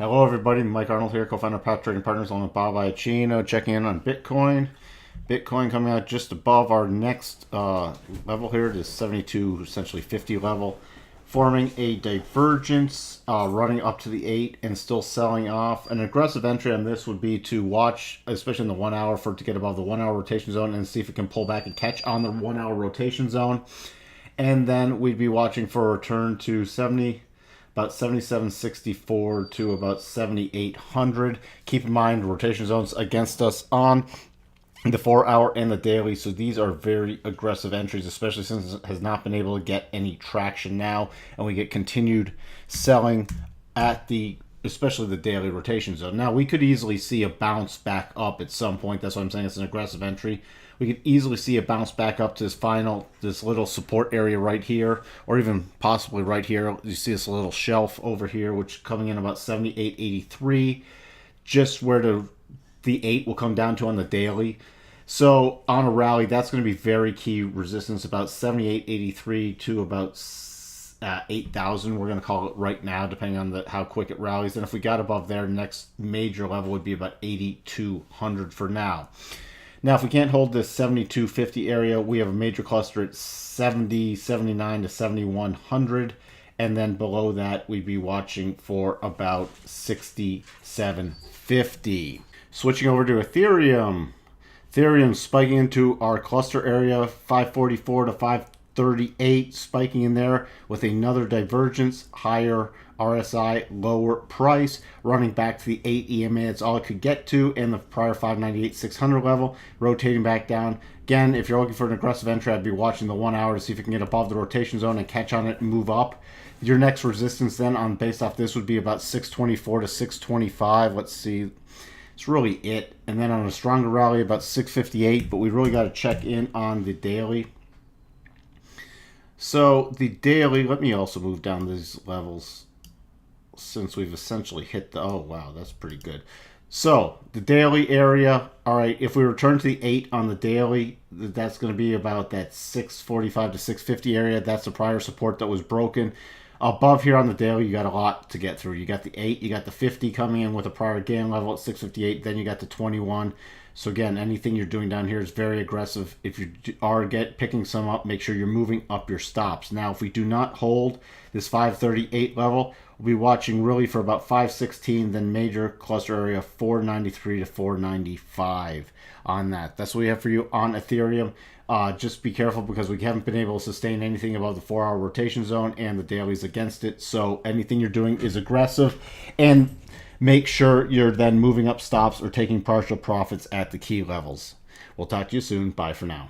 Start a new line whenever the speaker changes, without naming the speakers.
Hello everybody, Mike Arnold here, co-founder of Path Trading Partners along with Bob Iacchino, checking in on Bitcoin. Bitcoin coming out just above our next level here, this 72, essentially 50 level, forming a divergence, running up to the 8 and still selling off. An aggressive entry on this would be to watch, especially in the 1 hour, for it to get above the 1 hour rotation zone and see if it can pull back and catch on the 1 hour rotation zone. And then we'd be watching for a return to about 77.64 to about 7,800. Keep in mind, rotation zones against us on the 4 hour and the daily. So these are very aggressive entries, especially since it has not been able to get any traction now. And we get continued selling at especially the daily rotation zone. Now, we could easily see a bounce back up at some point. That's why I'm saying it's an aggressive entry. We could easily see a bounce back up to this little support area right here, or even possibly right here. You see this little shelf over here, which coming in about 78.83, just where the 8 will come down to on the daily. So on a rally, that's going to be very key resistance, about 78.83 to about 8,000. We're going to call it right now, depending on how quick it rallies. And if we got above there, next major level would be about 8,200 for now. Now, if we can't hold this 72.50 area, we have a major cluster at 70, 79 to 7,100. And then below that, we'd be watching for about 67.50. Switching over to Ethereum. Ethereum spiking into our cluster area, 544 to 538, spiking in there with another divergence, higher RSI, lower price, running back to the 8 EMA. That's all it could get to, and the prior 598,600 level, rotating back down. Again, if you're looking for an aggressive entry, I'd be watching the 1 hour to see if you can get above the rotation zone and catch on it and move up. Your next resistance then, based off this, would be about 624 to 625. Let's see. It's really it. And then on a stronger rally, about 658, but we really got to check in on the daily. So the daily, let me also move down these levels since we've essentially hit the, oh wow, that's pretty good. So the daily area, all right, if we return to the 8 on the daily, that's going to be about that 645 to 650 area. That's the prior support that was broken. Above here on the daily, you got a lot to get through. You got the 8, you got the 50 coming in with a prior gain level at 658, then you got the 21. So again, anything you're doing down here is very aggressive. If you are picking some up, make sure you're moving up your stops. Now, if we do not hold this 538 level, we'll be watching really for about 516, then major cluster area 493 to 495 on that. That's what we have for you on Ethereum. Just be careful because we haven't been able to sustain anything above the 4 hour rotation zone, and the daily's against it. So anything you're doing is aggressive, and make sure you're then moving up stops or taking partial profits at the key levels. We'll talk to you soon. Bye for now.